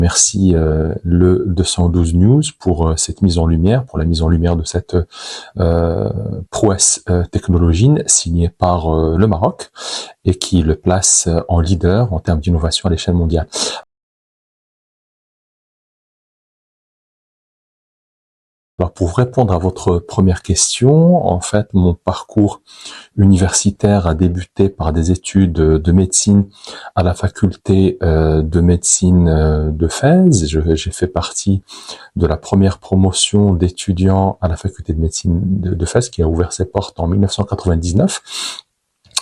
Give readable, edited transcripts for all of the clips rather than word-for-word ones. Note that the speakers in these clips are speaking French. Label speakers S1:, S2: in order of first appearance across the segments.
S1: Merci le 212 News pour cette mise en lumière, pour la mise en lumière de cette prouesse technologique signée par le Maroc et qui le place en leader en termes d'innovation à l'échelle mondiale. Alors pour répondre à votre première question, en fait, mon parcours universitaire a débuté par des études de médecine à la faculté de médecine de Fès. J'ai fait partie de la première promotion d'étudiants à la faculté de médecine de Fès qui a ouvert ses portes en 1999.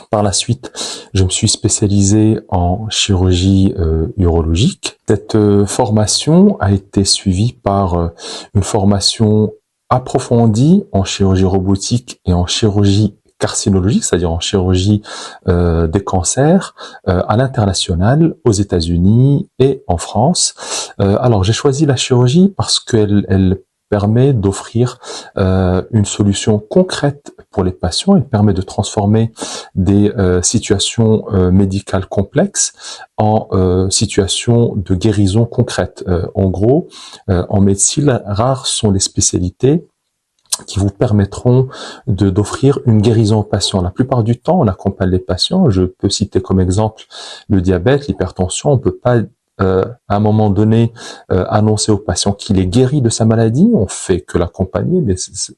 S1: Par la suite, je me suis spécialisé en chirurgie urologique. Cette formation a été suivie par une formation approfondie en chirurgie robotique et en chirurgie carcinologique, c'est-à-dire en chirurgie des cancers, à l'international, aux États-Unis et en France. Alors j'ai choisi la chirurgie parce qu'elle permet d'offrir une solution concrète pour les patients. Elle permet de transformer des situations médicales complexes en situations de guérison concrète. En gros, en médecine, rares sont les spécialités qui vous permettront d'offrir une guérison aux patients. La plupart du temps, on accompagne les patients. Je peux citer comme exemple le diabète, l'hypertension. On peut pas à un moment donné annoncer au patient qu'il est guéri de sa maladie, on fait que l'accompagner, mais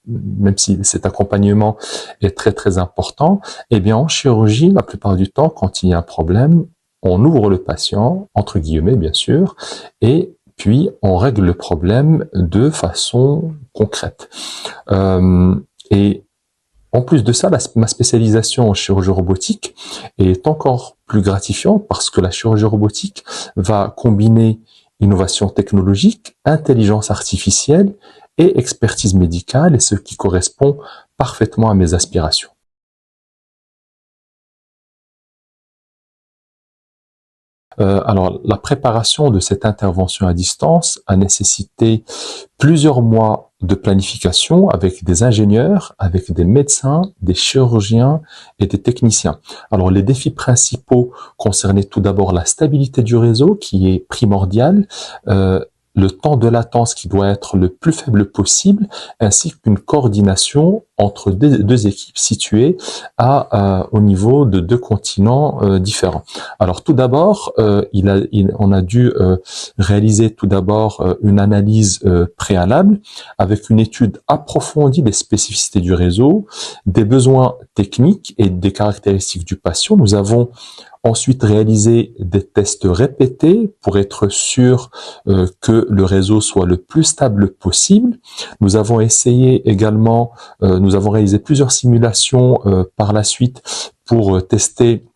S1: même si cet accompagnement est très très important, eh bien en chirurgie, la plupart du temps, quand il y a un problème, on ouvre le patient, entre guillemets bien sûr, et puis on règle le problème de façon concrète. Et en plus de ça, ma spécialisation en chirurgie robotique est encore plus gratifiante parce que la chirurgie robotique va combiner innovation technologique, intelligence artificielle et expertise médicale, et ce qui correspond parfaitement à mes aspirations. Alors, la préparation de cette intervention à distance a nécessité plusieurs mois de planification avec des ingénieurs, avec des médecins, des chirurgiens et des techniciens. Alors, les défis principaux concernaient tout d'abord la stabilité du réseau qui est primordiale, le temps de latence qui doit être le plus faible possible, ainsi qu'une coordination entre deux équipes situées au niveau de deux continents différents. Alors tout d'abord, on a dû réaliser tout d'abord une analyse préalable avec une étude approfondie des spécificités du réseau, des besoins techniques et des caractéristiques du patient. Nous avons ensuite réaliser des tests répétés pour être sûr que le réseau soit le plus stable possible. Nous avons essayé également, nous avons réalisé plusieurs simulations par la suite pour tester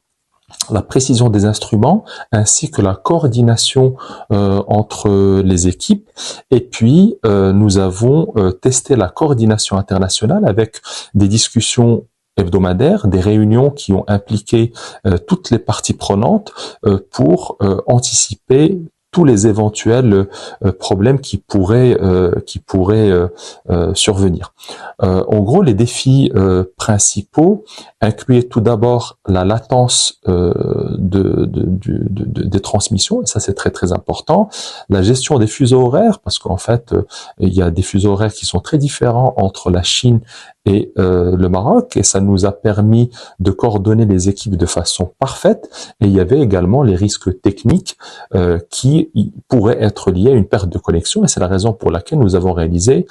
S1: la précision des instruments ainsi que la coordination entre les équipes. Et puis, nous avons testé la coordination internationale avec des discussions hebdomadaires, des réunions qui ont impliqué toutes les parties prenantes pour anticiper tous les éventuels problèmes qui pourraient survenir. En gros, les défis principaux incluaient tout d'abord la latence des transmissions, et ça c'est très très important, la gestion des fuseaux horaires, parce qu'en fait, il y a des fuseaux horaires qui sont très différents entre la Chine et le Maroc, et ça nous a permis de coordonner les équipes de façon parfaite. Et il y avait également les risques techniques qui pourraient être liés à une perte de connexion, et c'est la raison pour laquelle nous avons réalisé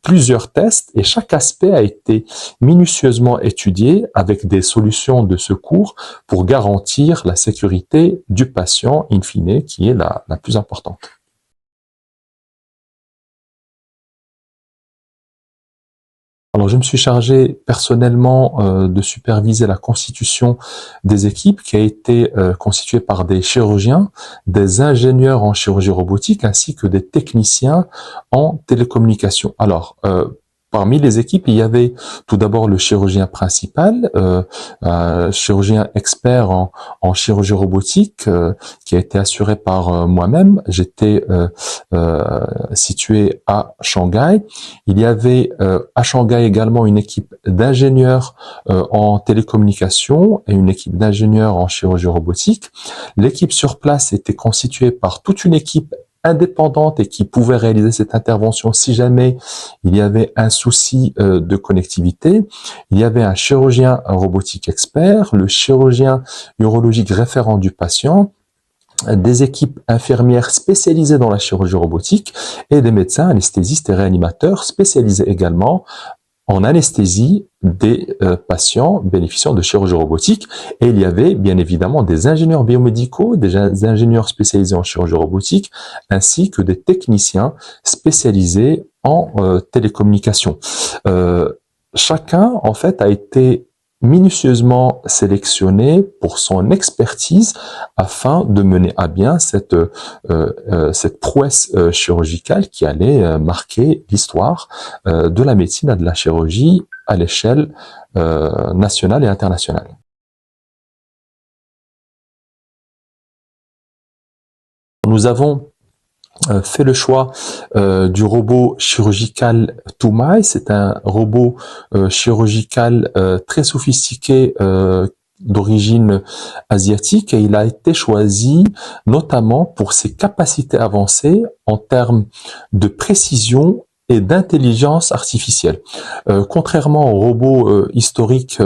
S1: plusieurs tests, et chaque aspect a été minutieusement étudié avec des solutions de secours pour garantir la sécurité du patient in fine, qui est la plus importante. Alors, je me suis chargé personnellement de superviser la constitution des équipes qui a été constituée par des chirurgiens, des ingénieurs en chirurgie robotique ainsi que des techniciens en télécommunication. Alors, parmi les équipes, il y avait tout d'abord le chirurgien principal, chirurgien expert en chirurgie robotique, qui a été assuré par moi-même. J'étais située à Shanghai. Il y avait à Shanghai également une équipe d'ingénieurs en télécommunications et une équipe d'ingénieurs en chirurgie robotique. L'équipe sur place était constituée par toute une équipe indépendante et qui pouvait réaliser cette intervention si jamais il y avait un souci de connectivité. Il y avait un chirurgien robotique expert, le chirurgien urologique référent du patient, des équipes infirmières spécialisées dans la chirurgie robotique et des médecins anesthésistes et réanimateurs spécialisés également en anesthésie des patients bénéficiant de chirurgie robotique. Et il y avait bien évidemment des ingénieurs biomédicaux, des ingénieurs spécialisés en chirurgie robotique, ainsi que des techniciens spécialisés en télécommunications. Chacun, en fait, a été minutieusement sélectionné pour son expertise afin de mener à bien cette prouesse chirurgicale qui allait marquer l'histoire de la médecine et de la chirurgie à l'échelle nationale et internationale. Nous avons fait le choix du robot chirurgical Tumai. C'est un robot chirurgical très sophistiqué d'origine asiatique et il a été choisi notamment pour ses capacités avancées en termes de précision et d'intelligence artificielle. Contrairement au robot historique,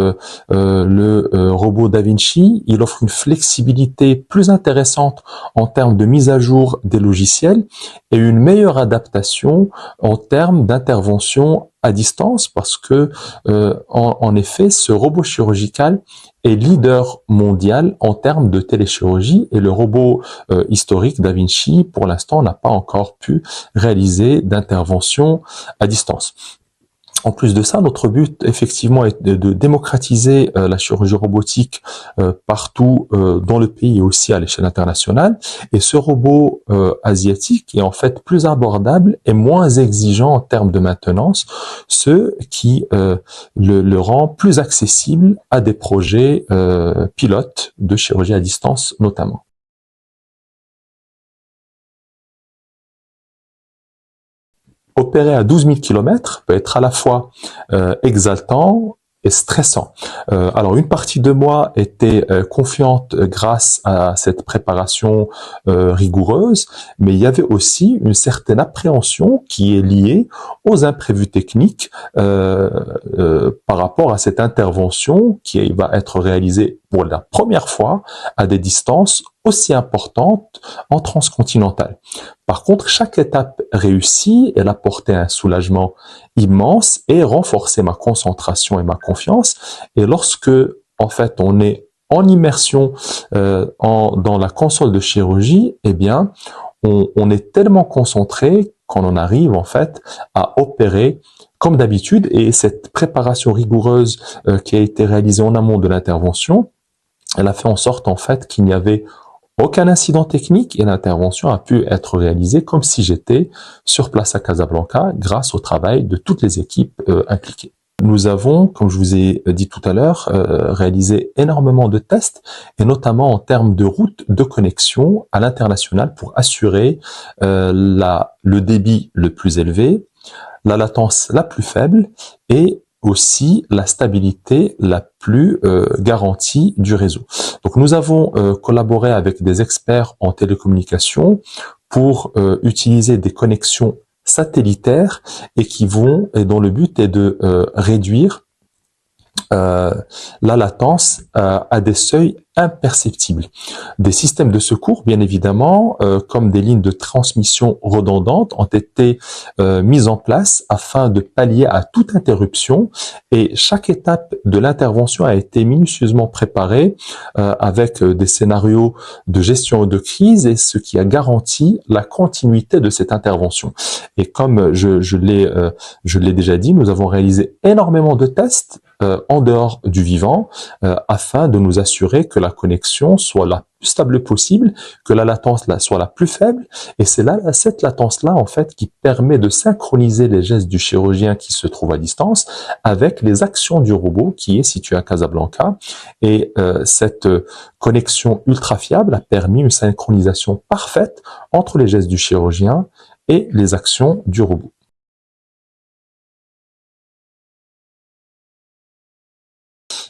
S1: le robot Da Vinci, il offre une flexibilité plus intéressante en termes de mise à jour des logiciels et une meilleure adaptation en termes d'intervention à distance parce que, en effet, ce robot chirurgical est leader mondial en termes de téléchirurgie et le robot historique Da Vinci, pour l'instant, n'a pas encore pu réaliser d'intervention à distance. En plus de ça, notre but, effectivement, est de démocratiser la chirurgie robotique partout dans le pays et aussi à l'échelle internationale. Et ce robot asiatique est en fait plus abordable et moins exigeant en termes de maintenance, ce qui le rend plus accessible à des projets pilotes de chirurgie à distance notamment. Opérer à 12 000 km peut être à la fois exaltant et stressant. Alors une partie de moi était confiante grâce à cette préparation rigoureuse, mais il y avait aussi une certaine appréhension qui est liée aux imprévus techniques par rapport à cette intervention qui va être réalisée pour la première fois à des distances aussi importantes en transcontinental. Par contre, chaque étape réussie, elle apportait un soulagement immense et renforçait ma concentration et ma confiance. Et lorsque, en fait, on est en immersion dans la console de chirurgie, eh bien, on est tellement concentré qu'on en arrive, en fait, à opérer comme d'habitude. Et cette préparation rigoureuse qui a été réalisée en amont de l'intervention, elle a fait en sorte, en fait, qu'il n'y avait aucun incident technique et l'intervention a pu être réalisée comme si j'étais sur place à Casablanca grâce au travail de toutes les équipes impliquées. Nous avons, comme je vous ai dit tout à l'heure, réalisé énormément de tests et notamment en termes de routes de connexion à l'international pour assurer le débit le plus élevé, la latence la plus faible et aussi la stabilité la plus garantie du réseau. Donc nous avons collaboré avec des experts en télécommunications pour utiliser des connexions satellitaires et dont le but est de réduire la latence à des seuils imperceptibles. Des systèmes de secours, bien évidemment, comme des lignes de transmission redondantes, ont été mises en place afin de pallier à toute interruption et chaque étape de l'intervention a été minutieusement préparée avec des scénarios de gestion de crise et ce qui a garanti la continuité de cette intervention. Et comme je l'ai déjà dit, nous avons réalisé énormément de tests en dehors du vivant afin de nous assurer que la connexion soit la plus stable possible, que la latence soit la plus faible et c'est cette latence-là en fait qui permet de synchroniser les gestes du chirurgien qui se trouve à distance avec les actions du robot qui est situé à Casablanca et cette connexion ultra fiable a permis une synchronisation parfaite entre les gestes du chirurgien et les actions du robot.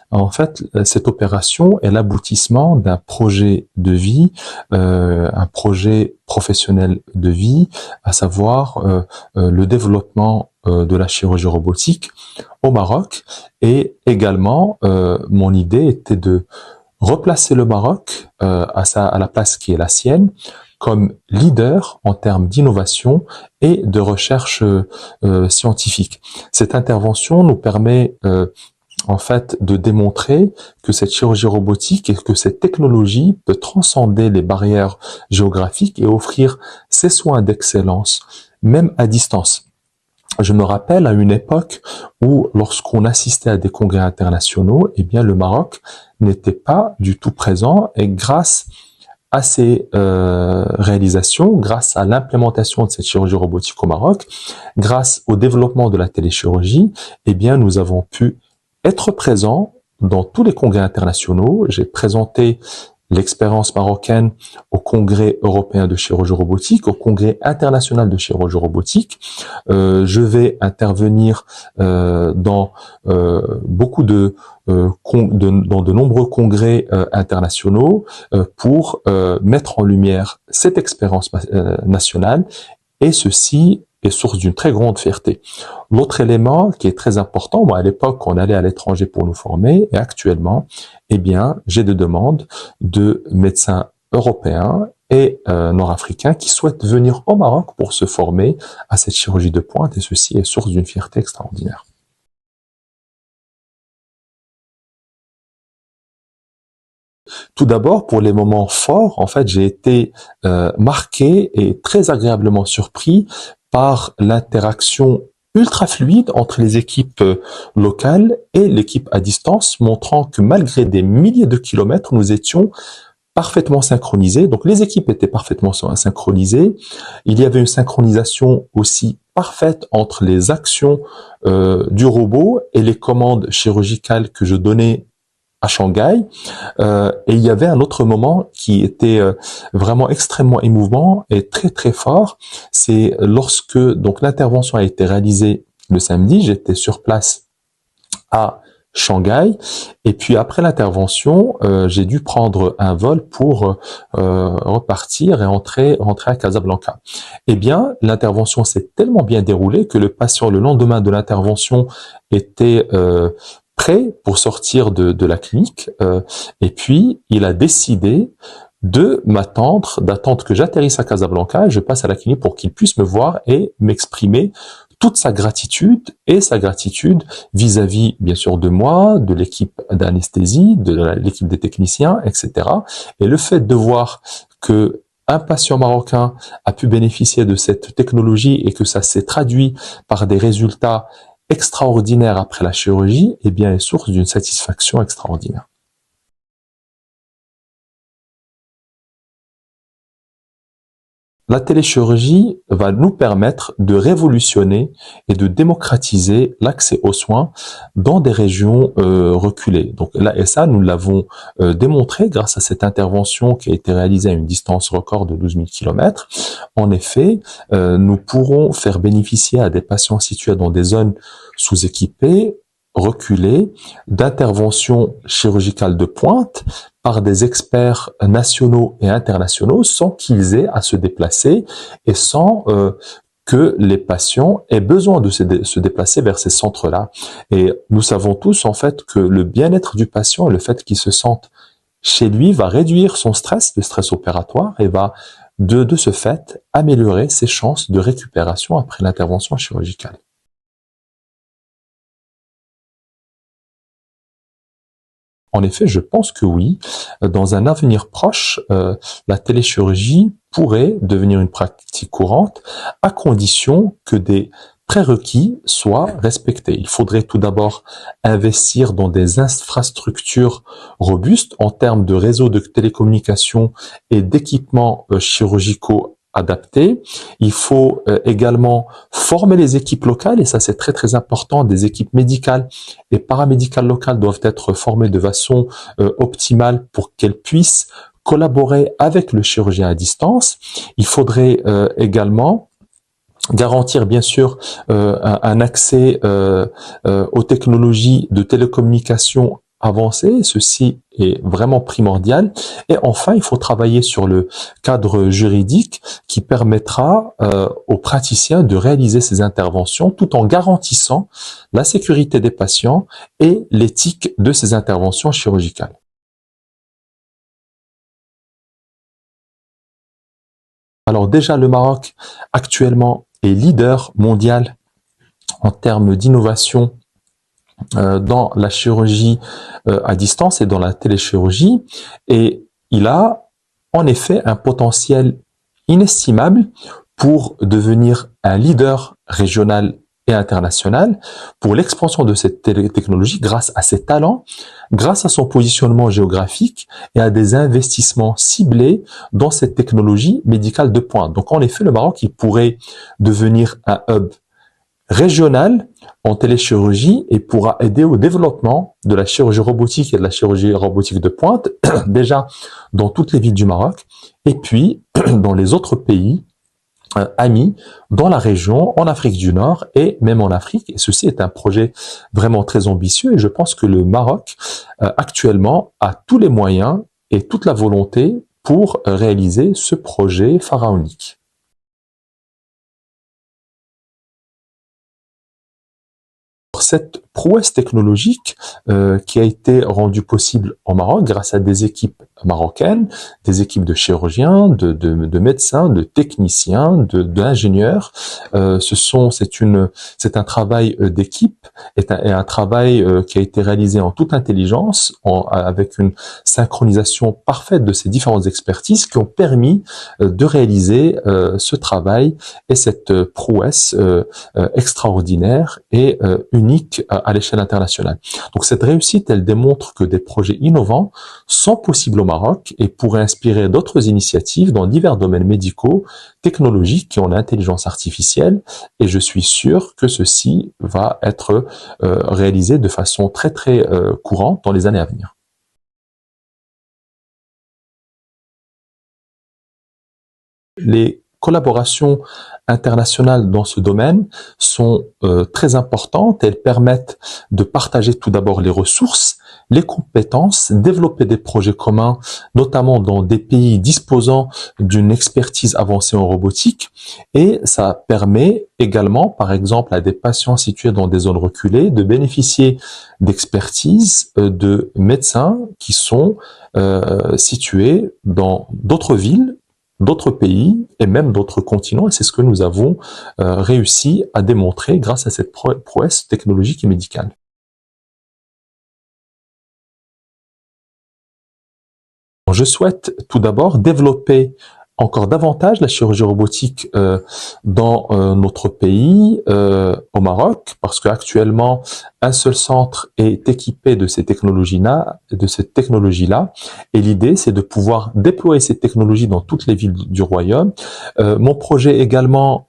S1: En fait, cette opération est l'aboutissement d'un projet de vie, un projet professionnel de vie, à savoir le développement de la chirurgie robotique au Maroc. Et également, mon idée était de replacer le Maroc à la place qui est la sienne, comme leader en termes d'innovation et de recherche scientifique. Cette intervention nous permet en fait de démontrer que cette chirurgie robotique et que cette technologie peut transcender les barrières géographiques et offrir ces soins d'excellence, même à distance. Je me rappelle à une époque où, lorsqu'on assistait à des congrès internationaux, eh bien, le Maroc n'était pas du tout présent, et grâce à ces réalisations, grâce à l'implémentation de cette chirurgie robotique au Maroc, grâce au développement de la téléchirurgie, eh bien, nous avons pu être présents dans tous les congrès internationaux. J'ai présenté l'expérience marocaine au congrès européen de chirurgie robotique, au congrès international de chirurgie robotique. Je vais intervenir dans beaucoup dans de nombreux congrès internationaux pour mettre en lumière cette expérience nationale, et ceci est source d'une très grande fierté. L'autre élément qui est très important, moi à l'époque on allait à l'étranger pour nous former, et actuellement, eh bien, j'ai des demandes de médecins européens et nord-africains qui souhaitent venir au Maroc pour se former à cette chirurgie de pointe, et ceci est source d'une fierté extraordinaire. Tout d'abord, pour les moments forts, en fait, j'ai été marqué et très agréablement surpris par l'interaction ultra fluide entre les équipes locales et l'équipe à distance, montrant que malgré des milliers de kilomètres, nous étions parfaitement synchronisés. Donc les équipes étaient parfaitement synchronisées. Il y avait une synchronisation aussi parfaite entre les actions du robot et les commandes chirurgicales que je donnais à Shanghai. Et il y avait un autre moment qui était vraiment extrêmement émouvant et très très fort. C'est lorsque donc l'intervention a été réalisée le samedi, j'étais sur place à Shanghai, et puis après l'intervention, j'ai dû prendre un vol pour repartir et rentrer à Casablanca. Eh bien, l'intervention s'est tellement bien déroulée que le patient, le lendemain de l'intervention, était prêt pour sortir de la clinique, et puis il a décidé d'attendre que j'atterrisse à Casablanca et je passe à la clinique pour qu'il puisse me voir et m'exprimer toute sa gratitude, et sa gratitude vis-à-vis, bien sûr, de moi, de l'équipe d'anesthésie, de l'équipe des techniciens, etc. Et le fait de voir que un patient marocain a pu bénéficier de cette technologie et que ça s'est traduit par des résultats extraordinaires après la chirurgie, eh bien, est source d'une satisfaction extraordinaire. La téléchirurgie va nous permettre de révolutionner et de démocratiser l'accès aux soins dans des régions reculées. Donc là, et ça, nous l'avons démontré grâce à cette intervention qui a été réalisée à une distance record de 12 000 km. En effet, nous pourrons faire bénéficier à des patients situés dans des zones sous-équipées, reculées, d'interventions chirurgicales de pointe par des experts nationaux et internationaux sans qu'ils aient à se déplacer et sans que les patients aient besoin de se déplacer vers ces centres-là. Et nous savons tous en fait que le bien-être du patient et le fait qu'il se sente chez lui va réduire son stress, le stress opératoire, et va de ce fait améliorer ses chances de récupération après l'intervention chirurgicale. En effet, je pense que oui. Dans un avenir proche, la téléchirurgie pourrait devenir une pratique courante à condition que des prérequis soient respectés. Il faudrait tout d'abord investir dans des infrastructures robustes en termes de réseaux de télécommunications et d'équipements chirurgicaux adaptés. Il faut également former les équipes locales, et ça c'est très très important. Des équipes médicales et paramédicales locales doivent être formées de façon optimale pour qu'elles puissent collaborer avec le chirurgien à distance. Il faudrait également garantir bien sûr un accès aux technologies de télécommunication avancées, ceci est vraiment primordial. Et enfin, il faut travailler sur le cadre juridique qui permettra aux praticiens de réaliser ces interventions tout en garantissant la sécurité des patients et l'éthique de ces interventions chirurgicales. Alors déjà, le Maroc actuellement est leader mondial en termes d'innovation dans la chirurgie à distance et dans la téléchirurgie, et il a en effet un potentiel inestimable pour devenir un leader régional et international pour l'expansion de cette technologie grâce à ses talents, grâce à son positionnement géographique et à des investissements ciblés dans cette technologie médicale de pointe. Donc en effet, le Maroc, il pourrait devenir un hub régional en téléchirurgie et pourra aider au développement de la chirurgie robotique et de la chirurgie robotique de pointe, déjà dans toutes les villes du Maroc, et puis dans les autres pays amis, dans la région, en Afrique du Nord et même en Afrique. Et ceci est un projet vraiment très ambitieux et je pense que le Maroc actuellement a tous les moyens et toute la volonté pour réaliser ce projet pharaonique. Cette prouesse technologique qui a été rendue possible au Maroc grâce à des équipes marocaines, des équipes de chirurgiens, de médecins, de techniciens, d'ingénieurs. C'est un travail d'équipe et un travail qui a été réalisé en toute intelligence, avec une synchronisation parfaite de ces différentes expertises qui ont permis de réaliser ce travail et cette prouesse extraordinaire et unique à l'échelle internationale. Donc cette réussite, elle démontre que des projets innovants sont possibles au Maroc et pourraient inspirer d'autres initiatives dans divers domaines médicaux, technologiques qui ont l'intelligence artificielle, et je suis sûr que ceci va être réalisé de façon très courante dans les années à venir. Les collaborations internationales dans ce domaine sont très importantes. Elles permettent de partager tout d'abord les ressources, les compétences, développer des projets communs, notamment dans des pays disposant d'une expertise avancée en robotique. Et ça permet également, par exemple, à des patients situés dans des zones reculées, de bénéficier d'expertise de médecins qui sont situés dans d'autres villes, d'autres pays et même d'autres continents, et c'est ce que nous avons réussi à démontrer grâce à cette prouesse technologique et médicale. Je souhaite tout d'abord développer encore davantage la chirurgie robotique dans notre pays, au Maroc, parce qu'actuellement, un seul centre est équipé de ces technologies-là, et l'idée, c'est de pouvoir déployer ces technologies dans toutes les villes du royaume. Mon projet également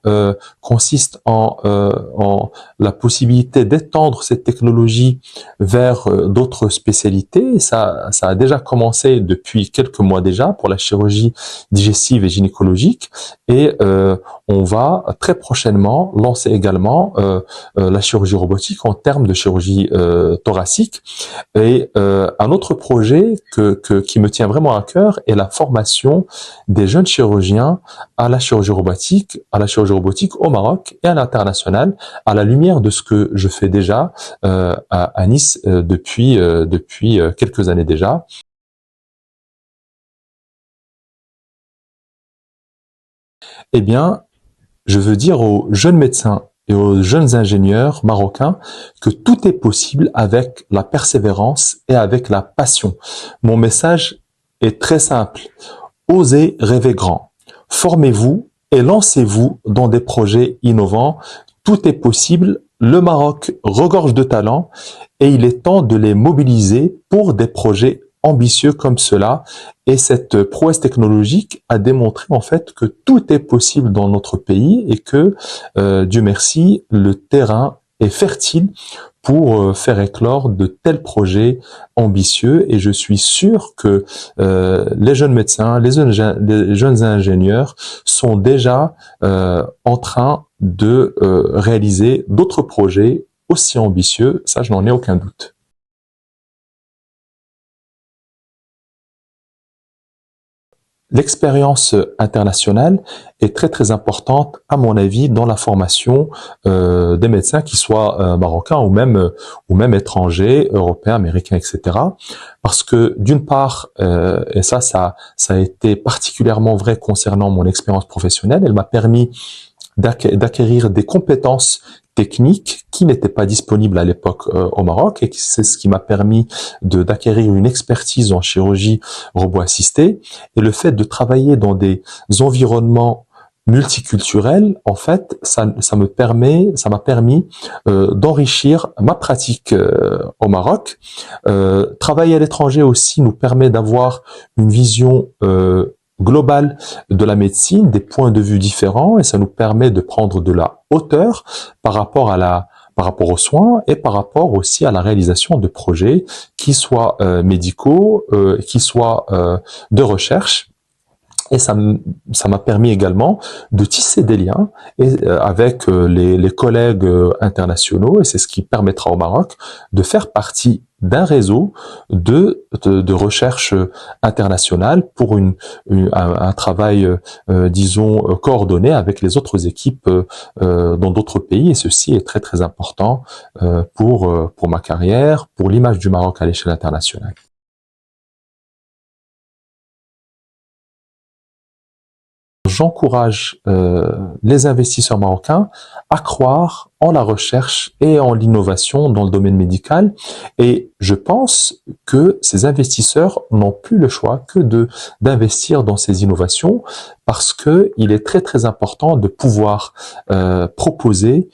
S1: consiste en la possibilité d'étendre cette technologie vers d'autres spécialités. Ça a déjà commencé depuis quelques mois déjà pour la chirurgie digestive et gynécologique, et on va très prochainement lancer également la chirurgie robotique en termes de chirurgie thoracique. Et un autre projet qui me tient vraiment à cœur est la formation des jeunes chirurgiens à la chirurgie robotique au Maroc et à l'international, à la lumière de ce que je fais déjà à Nice depuis quelques années déjà. Eh bien, je veux dire aux jeunes médecins et aux jeunes ingénieurs marocains que tout est possible avec la persévérance et avec la passion. Mon message est très simple. Osez rêver grand. Formez-vous et lancez-vous dans des projets innovants. Tout est possible. Le Maroc regorge de talents et il est temps de les mobiliser pour des projets ambitieux comme cela. Et cette prouesse technologique a démontré en fait que tout est possible dans notre pays et que, Dieu merci, le terrain est fertile pour faire éclore de tels projets ambitieux. Et je suis sûr que les jeunes médecins, les jeunes ingénieurs sont déjà en train de réaliser d'autres projets aussi ambitieux, ça je n'en ai aucun doute. L'expérience internationale est très très importante à mon avis dans la formation des médecins, qui soient marocains ou même étrangers, européens, américains, etc. Parce que d'une part, et ça a été particulièrement vrai concernant mon expérience professionnelle, elle m'a permis d'acquérir des compétences techniques qui n'étaient pas disponibles à l'époque au Maroc, et c'est ce qui m'a permis d'acquérir une expertise en chirurgie robot assistée. Et le fait de travailler dans des environnements multiculturels, en fait, ça m'a permis d'enrichir ma pratique au Maroc. Travailler à l'étranger aussi nous permet d'avoir une vision globale de la médecine, des points de vue différents, et ça nous permet de prendre de la hauteur par rapport aux soins, et par rapport aussi à la réalisation de projets qui soient médicaux, qui soient de recherche. Et ça m'a permis également de tisser des liens avec les collègues internationaux, et c'est ce qui permettra au Maroc de faire partie d'un réseau de recherche internationale pour un travail, disons, coordonné avec les autres équipes dans d'autres pays. Et ceci est très très important pour ma carrière, pour l'image du Maroc à l'échelle internationale. J'encourage les investisseurs marocains à croire en la recherche et en l'innovation dans le domaine médical, et je pense que ces investisseurs n'ont plus le choix que d'investir dans ces innovations, parce que il est très très important de pouvoir proposer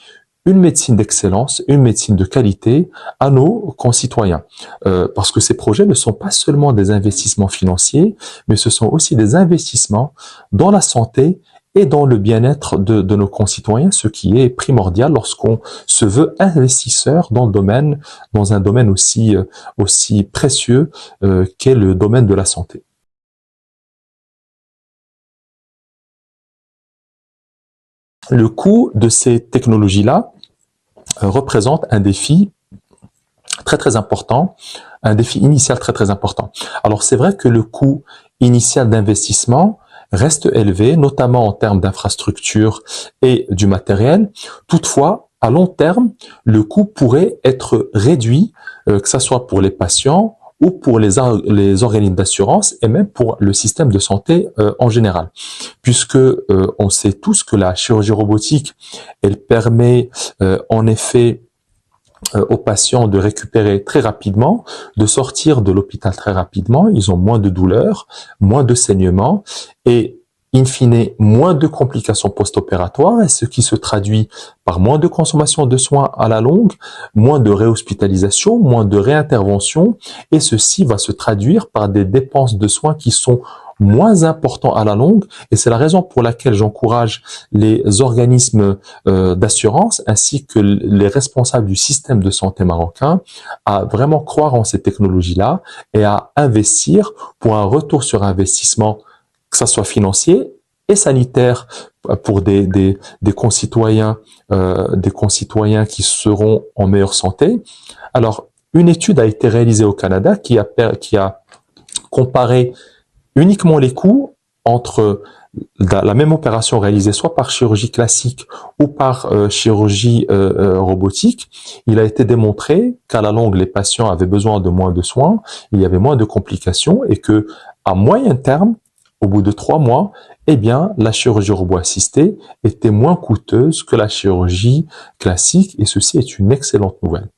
S1: une médecine d'excellence, une médecine de qualité à nos concitoyens. Parce que ces projets ne sont pas seulement des investissements financiers, mais ce sont aussi des investissements dans la santé et dans le bien-être de nos concitoyens, ce qui est primordial lorsqu'on se veut investisseur dans un domaine aussi précieux qu'est le domaine de la santé. Le coût de ces technologies-là représente un défi très très important, un défi initial très très important. Alors c'est vrai que le coût initial d'investissement reste élevé, notamment en termes d'infrastructures et du matériel. Toutefois, à long terme, le coût pourrait être réduit, que ce soit pour les patients ou pour les organismes d'assurance, et même pour le système de santé en général. Puisque on sait tous que la chirurgie robotique, elle permet en effet aux patients de récupérer très rapidement, de sortir de l'hôpital très rapidement. Ils ont moins de douleurs, moins de saignements, et in fine, moins de complications post-opératoires, et ce qui se traduit par moins de consommation de soins à la longue, moins de réhospitalisation, moins de réintervention, et ceci va se traduire par des dépenses de soins qui sont moins importants à la longue. Et c'est la raison pour laquelle j'encourage les organismes d'assurance ainsi que les responsables du système de santé marocain à vraiment croire en ces technologies-là et à investir pour un retour sur investissement, que ça soit financier et sanitaire, pour des concitoyens qui seront en meilleure santé. Alors, une étude a été réalisée au Canada qui a comparé uniquement les coûts entre la même opération réalisée soit par chirurgie classique ou par chirurgie robotique. Il a été démontré qu'à la longue, les patients avaient besoin de moins de soins, il y avait moins de complications, et que à moyen terme, au bout de 3 mois, eh bien, la chirurgie robot assistée était moins coûteuse que la chirurgie classique, et ceci est une excellente nouvelle.